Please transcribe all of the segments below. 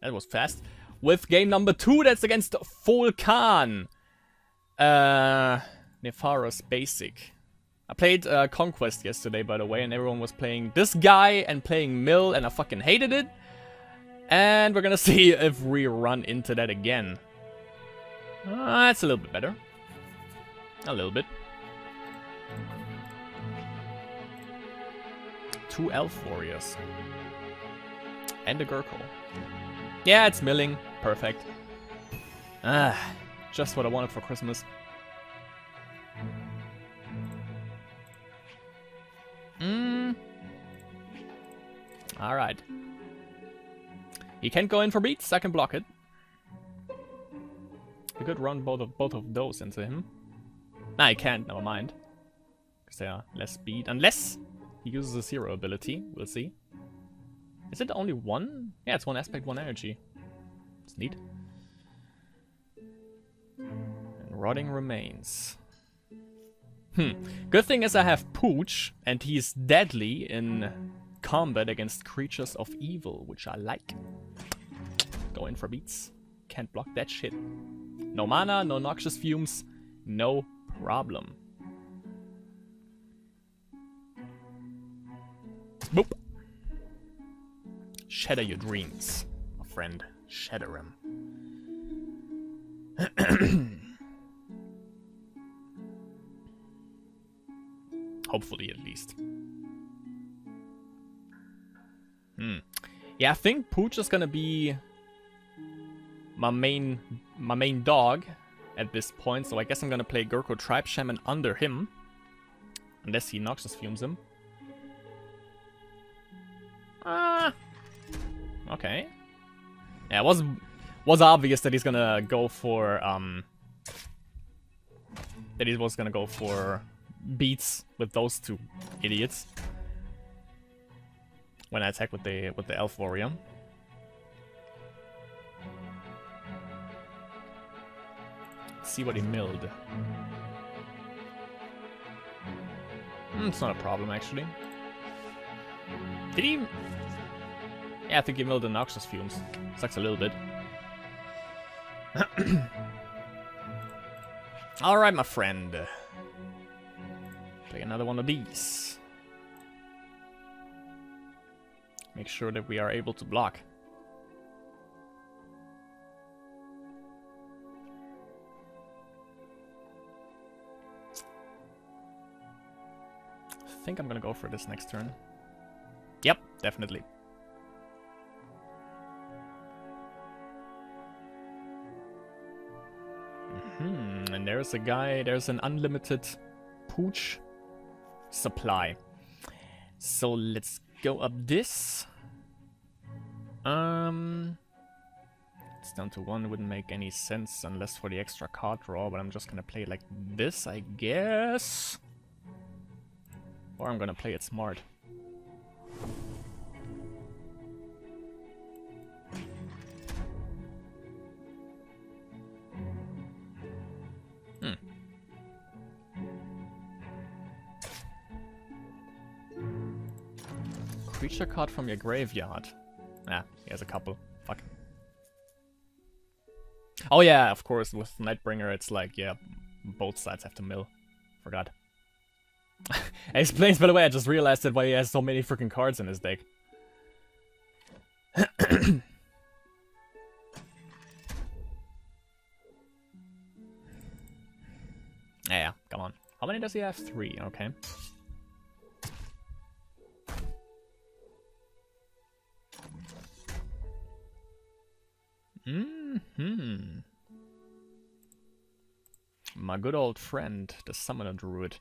that was fast. With game number 2, that's against Volkan. Nefaros Basic. I played Conquest yesterday, by the way, and everyone was playing this guy and playing Mill, and I fucking hated it. And we're gonna see if we run into that again. That's a little bit better. A little bit. 2 Elf Warriors. And a Gurkle. Yeah, it's milling. Perfect. Just what I wanted for Christmas. Alright. He can't go in for beats, I can block it. We could run both of those into him. Nah, he can't, never mind. Because they are less speed. Unless he uses a 0 ability, we'll see. Is it only one? Yeah, it's 1 aspect, 1 energy. It's neat. And Rotting Remains. Good thing is I have Pooch, and he's deadly in combat against creatures of evil, which I like. Go in for beats. Can't block that shit. No mana, no noxious fumes, no problem. Boop. Shatter your dreams, my friend. Shatter them. Hopefully, at least. Yeah, I think Pooch is gonna be my main dog at this point, so I guess I'm gonna play Gurkle Tribe Shaman under him. Unless he Noxious Fumes him. Okay. Yeah, it was obvious that he's gonna go for beats with those 2 idiots when I attack with the Elf Warrior. Let's see what he milled. It's not a problem, actually. Did he? Yeah, I think he milled the Noxious Fumes. Sucks a little bit. Alright, my friend. Play another one of these. Make sure that we are able to block. I think I'm gonna go for this next turn. Yep, definitely. And there's a guy, there's an unlimited Pooch supply. So let's go up this. It's down to 1, wouldn't make any sense unless for the extra card draw, but I'm just gonna play it like this, I guess. Or I'm gonna play it smart. Creature card from your graveyard. Ah, he has a couple. Fuck. Oh yeah, of course, with Nightbringer it's like, yeah, both sides have to mill. Forgot. It explains, by the way, I just realized that why he has so many freaking cards in his deck. Yeah, come on. How many does he have? 3, okay. My good old friend, the Summoner Druid.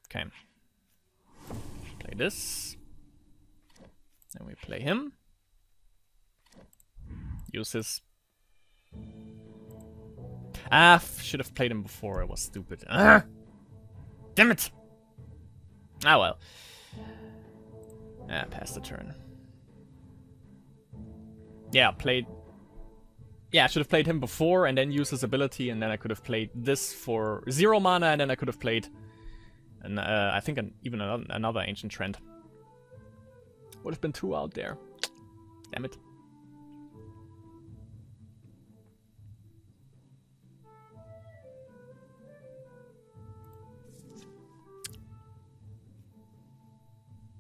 Okay. Play this. Then we play him. Use his... should have played him before, it was stupid. Damn it! Ah well. Pass the turn. Yeah, played... Yeah, I should have played him before and then used his ability, and then I could have played this for 0 mana, and then I could have played And I think even another Ancient Trend. Would have been 2 out there. Damn it.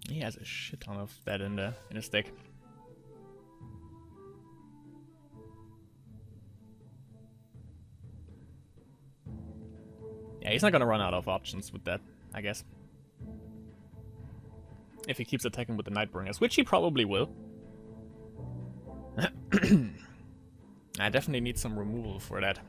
He has a shit ton of that in his deck. Yeah, he's not gonna run out of options with that, I guess. If he keeps attacking with the Nightbringers, which he probably will. I definitely need some removal for that.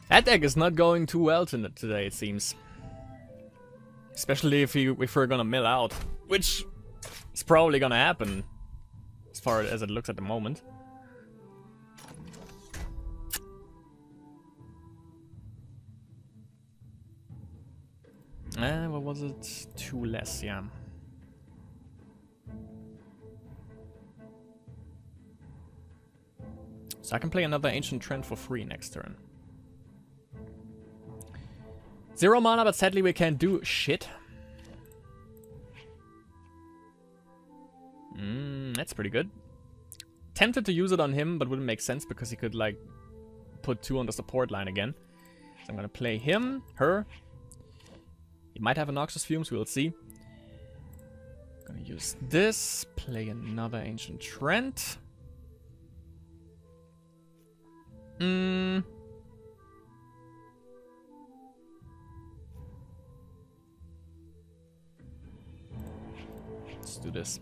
That deck is not going too well today, it seems. Especially if we're gonna mill out, which is probably gonna happen, as far as it looks at the moment. What was it? 2 less, yeah. So I can play another Ancient Trend for free next turn. 0 mana, but sadly we can't do shit. That's pretty good. Tempted to use it on him, but wouldn't make sense because he could, like, put 2 on the support line again. So I'm gonna play him, her. He might have a Noxious Fumes, we'll see. Gonna use this, play another Ancient Trent. Let's do this.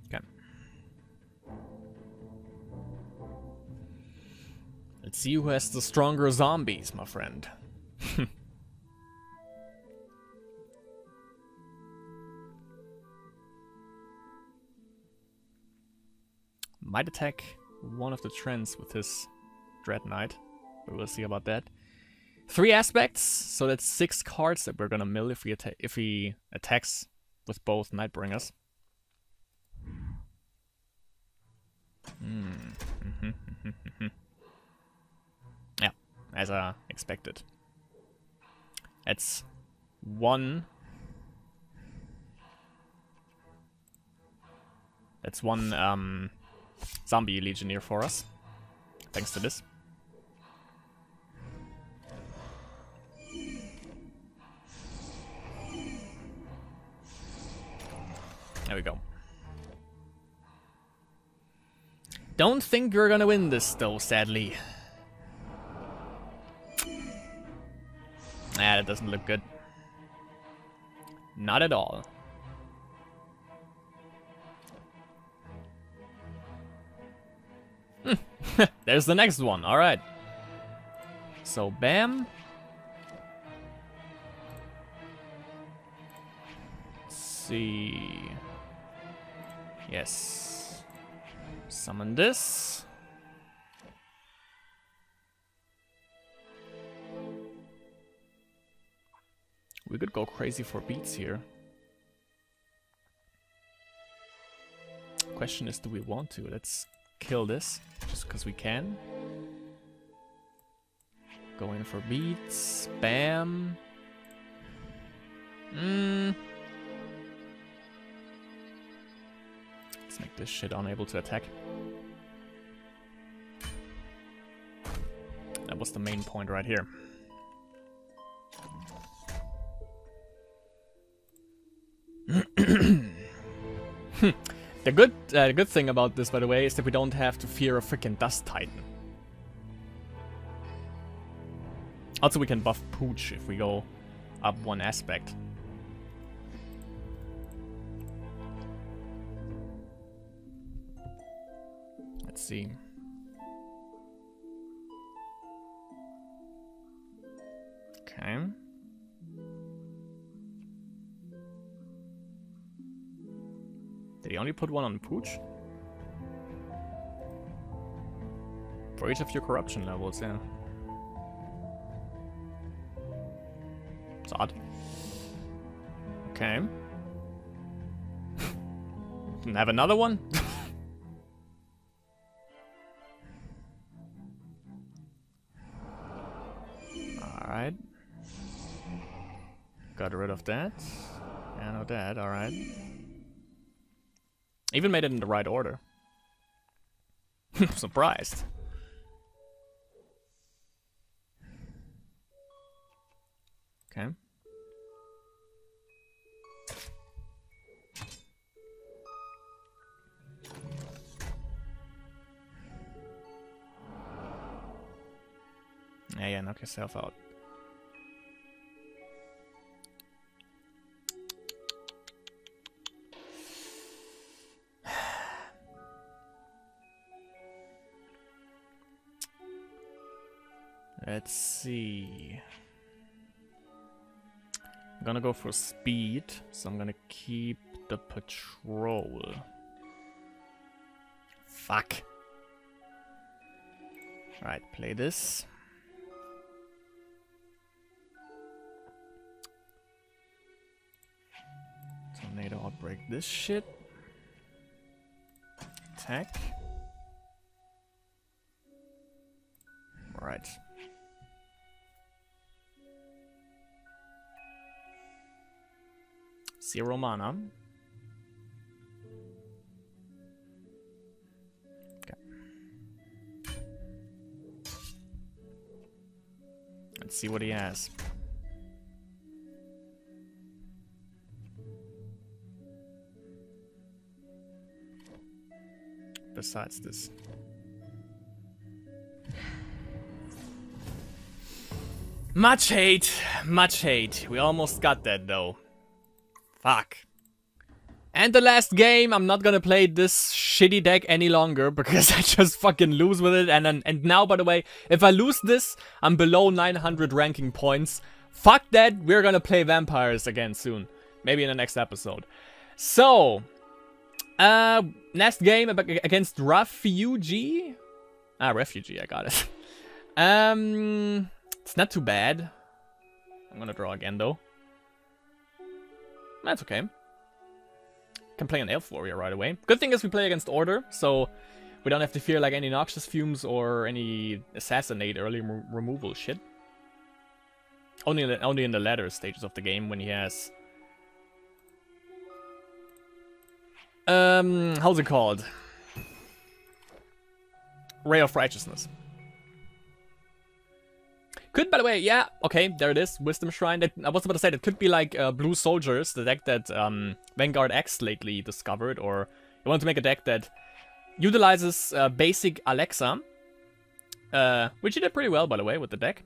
Okay. Let's see who has the stronger zombies, my friend. Might attack one of the trends with his Dread Knight, but we'll see about that. 3 aspects, so that's 6 cards that we're gonna mill if he attacks with both Nightbringers. Yeah, as I expected. That's 1. That's 1 zombie legionnaire for us, thanks to this. There we go. Don't think you're gonna win this though, sadly. Nah, that doesn't look good. Not at all. There's the next one, alright. So, bam. Let's see. Yes. Summon this. We could go crazy for beats here. Question is, do we want to? Let's kill this, just because we can. Go in for beats. Bam. Let's make this shit unable to attack. That was the main point right here. The good thing about this, by the way, is that we don't have to fear a freaking Dust Titan. Also, we can buff Pooch if we go up 1 aspect. Let's see. Okay. Did he only put 1 on Pooch? For each of your corruption levels, yeah. thought. Okay. Can I have another one? Alright. Got rid of that. And of that, alright. Even made it in the right order. Surprised. Okay. Yeah, knock yourself out. Let's see. I'm gonna go for speed, so I'm gonna keep the patrol. Fuck. Alright, play this. Tornado outbreak this shit. Attack. Alright. Zero mana. Okay. Let's see what he has. Besides this. Much hate, much hate. We almost got that though. Fuck. And the last game, I'm not gonna play this shitty deck any longer because I just fucking lose with it. And now, by the way, if I lose this, I'm below 900 ranking points. Fuck that, we're gonna play vampires again soon. Maybe in the next episode. So, next game against Refugee. Refugee, I got it. It's not too bad. I'm gonna draw again though. That's okay. Can play an Elf Warrior right away. Good thing is we play against Order, so we don't have to fear like any Noxious Fumes or any Assassinate early removal shit. Only in the latter stages of the game when he has... how's it called? Ray of Righteousness. Could, by the way, yeah, okay, there it is, Wisdom Shrine. I was about to say, that could be like Blue Soldiers, the deck that Vanguard X lately discovered, or you want to make a deck that utilizes basic Alexa, which you did pretty well, by the way, with the deck.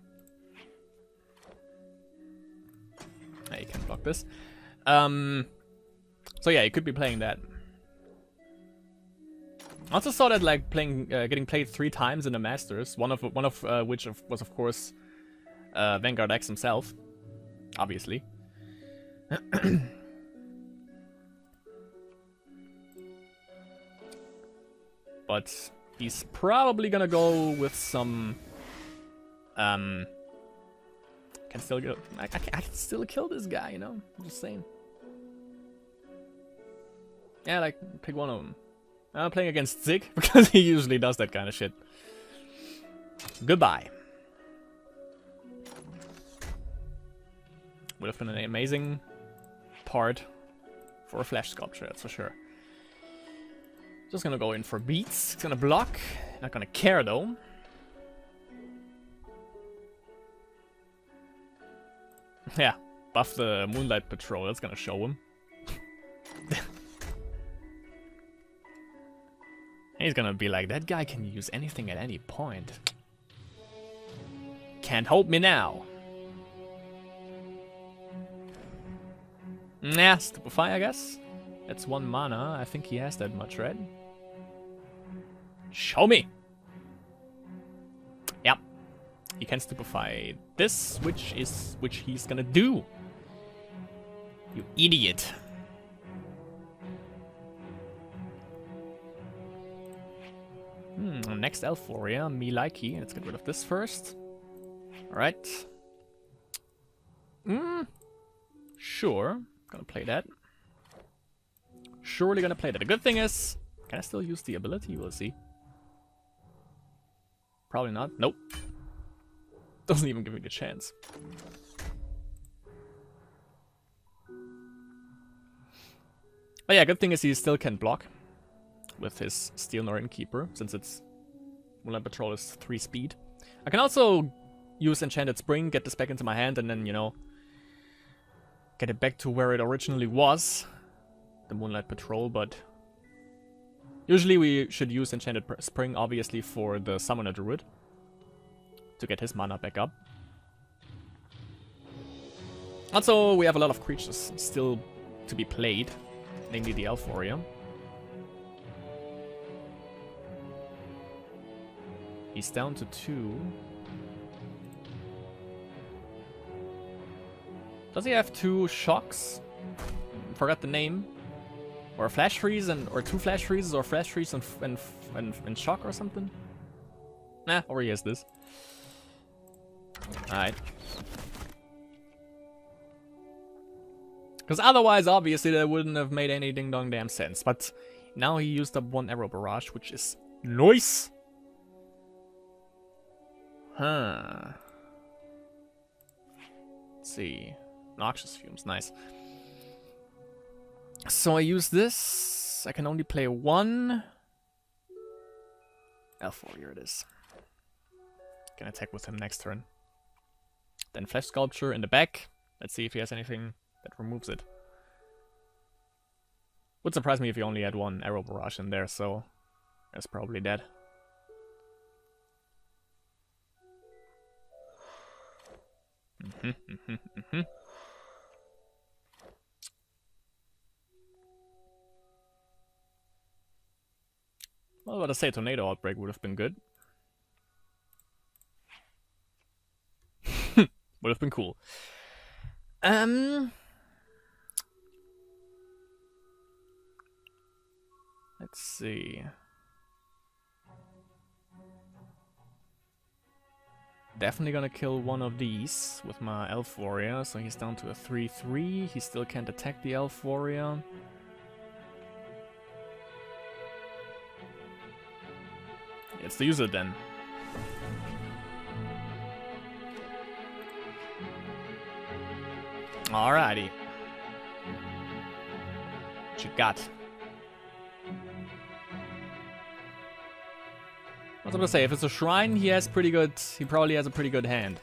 You can block this. So yeah, you could be playing that. I also saw that like getting played 3 times in the Masters, one of which was of course Vanguard X himself, obviously. But he's probably gonna go with some. Can still go. I can still kill this guy, you know. I'm just saying. Yeah, like pick one of them. I'm playing against Zig because he usually does that kind of shit. Goodbye. Would have been an amazing part for a Flash Sculpture, that's for sure. Just gonna go in for beats. It's gonna block. Not gonna care though. Yeah, buff the Moonlight Patrol. That's gonna show him. He's gonna be like, that guy can use anything at any point. Can't hold me now. Nah, Stupefy, I guess. That's 1 mana. I think he has that much, right? Show me! Yep. He can Stupefy this, which he's gonna do. You idiot. Next Elf Warrior, me likey. Let's get rid of this first. Alright. Sure, gonna play that. Surely gonna play that. The good thing is, can I still use the ability? We'll see. Probably not. Nope. Doesn't even give me the chance. Oh yeah, good thing is he still can block with his Steel Northern Keeper, since its Moonlight Patrol is 3 speed. I can also use Enchanted Spring, get this back into my hand, and then, you know, get it back to where it originally was, the Moonlight Patrol, but usually we should use Enchanted Spring, obviously, for the Summoner Druid, to get his mana back up. Also, we have a lot of creatures still to be played, namely the Elf Warrior. He's down to 2. Does he have 2 shocks? Forgot the name. Or a flash freeze or 2 flash freezes, or flash freeze and shock or something? Nah, or he has this. Alright. Because otherwise, obviously, that wouldn't have made any ding dong damn sense. But now he used up 1 arrow barrage, which is nice. Huh. Let's see. Noxious Fumes, nice. So I use this. I can only play 1. Elf Warrior it is. Can attack with him next turn. Then Flesh Sculpture in the back. Let's see if he has anything that removes it. Would surprise me if he only had 1 arrow barrage in there, so that's probably dead. Well, what I say, Tornado Outbreak would have been good. Would have been cool. Let's see. Definitely gonna kill one of these with my Elf Warrior, so he's down to a 3/3. He still can't attack the Elf Warrior. Let's use it then. Alrighty. What you got? I was gonna say, if it's a shrine, he probably has a pretty good hand.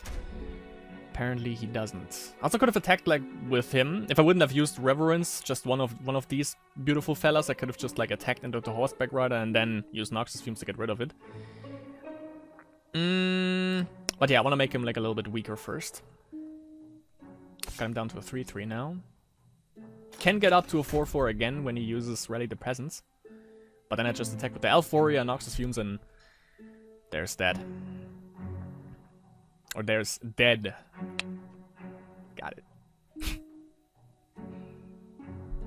Apparently he doesn't. I also could have attacked like with him. If I wouldn't have used Reverence, just one of these beautiful fellas, I could have just like attacked into the Horseback Rider and then used Noxious Fumes to get rid of it. But yeah, I want to make him like a little bit weaker first. Got him down to a 3/3 now. Can get up to a 4/4 again when he uses Rally the Presence. But then I just attack with the Elf Warrior, Noxious Fumes, and there's that. Or there's dead. Got it.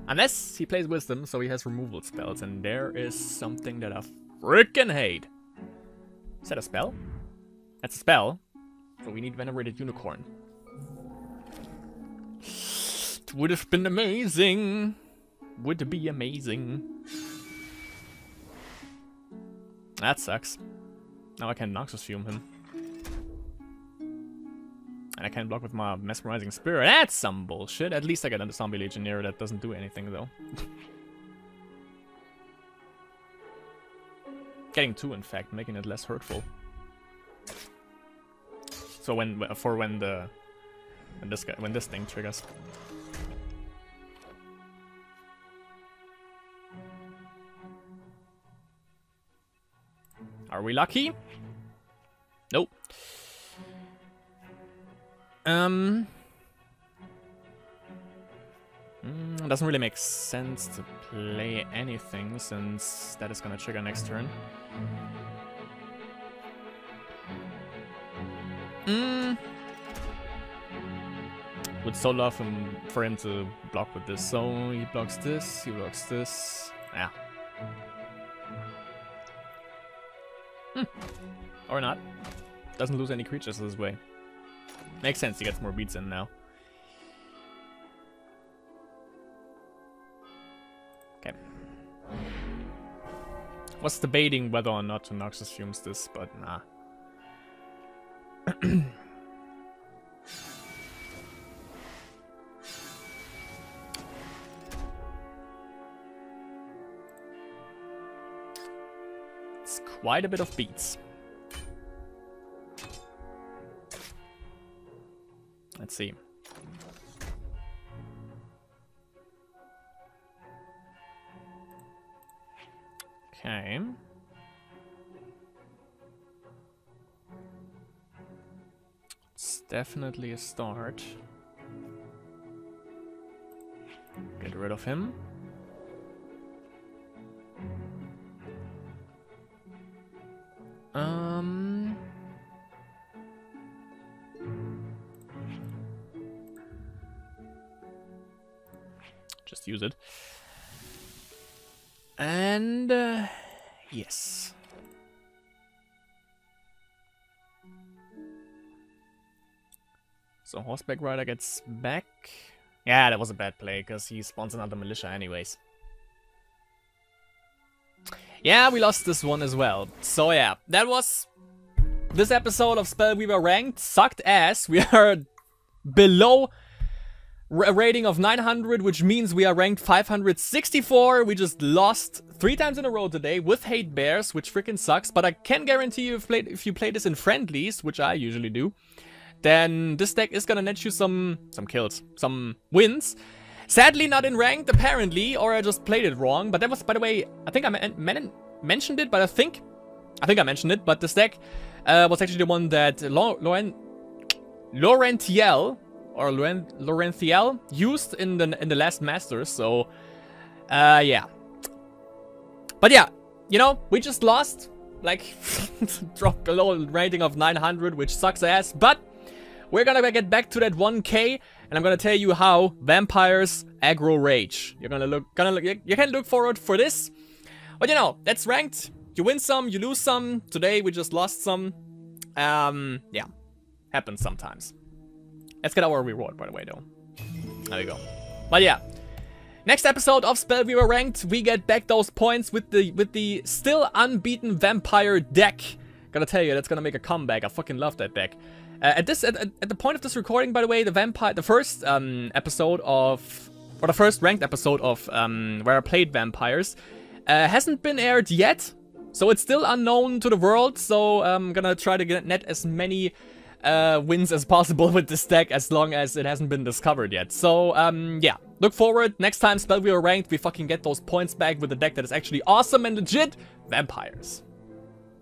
Unless he plays Wisdom, so he has removal spells, and there is something that I frickin' hate. Is that a spell? That's a spell. So we need Venerated Unicorn. It would have been amazing. Would be amazing. That sucks. Now I can Noxious Fume him. And I can block with my Mesmerizing Spirit. That's some bullshit. At least I get a Zombie Legionnaire that doesn't do anything, though. Getting 2, in fact, making it less hurtful. So when this thing triggers. Are we lucky? Nope. Doesn't really make sense to play anything since that is gonna trigger next turn. Would so love for him to block with this. So he blocks this, he blocks this. Yeah. Or not. Doesn't lose any creatures this way. Makes sense, he gets more beats in now. Okay. Was debating whether or not to Noxus Fumes this, but nah. It's quite a bit of beats. Let's see. Okay. It's definitely a start. Get rid of him. Just use it. And yes. So Horseback Rider gets back. Yeah, that was a bad play because he spawns another militia anyways. Yeah, we lost this one as well. So yeah, that was this episode of Spellweaver Ranked. Sucked ass. We are below a rating of 900, which means we are ranked 564. We just lost 3 times in a row today with Hatebears, which freaking sucks. But I can guarantee you if you play this in friendlies, which I usually do, then this deck is gonna net you some kills, some wins. Sadly not in ranked, apparently, or I just played it wrong. But that was, by the way, I think I mentioned it, but I think I mentioned it. But this deck was actually the one that Laurentiel used in the last Masters. So yeah. But yeah, you know, we just lost, like, dropped below a rating of 900, which sucks ass. But we're gonna get back to that 1K, and I'm gonna tell you how vampires aggro rage. You can look forward for this. But you know, that's ranked. You win some, you lose some. Today we just lost some. Yeah, happens sometimes. Let's get our reward, by the way, though. There we go. But yeah, next episode of Spellweaver Ranked, we get back those points with the still unbeaten vampire deck. Gotta tell you, that's gonna make a comeback. I fucking love that deck. At the point of this recording, by the way, the first episode of, or the first ranked episode of where I played vampires, hasn't been aired yet, so it's still unknown to the world. So I'm gonna try to net as many wins as possible with this deck, as long as it hasn't been discovered yet. So yeah, look forward. Next time Spellweaver Ranked, we fucking get those points back with a deck that is actually awesome and legit. Vampires.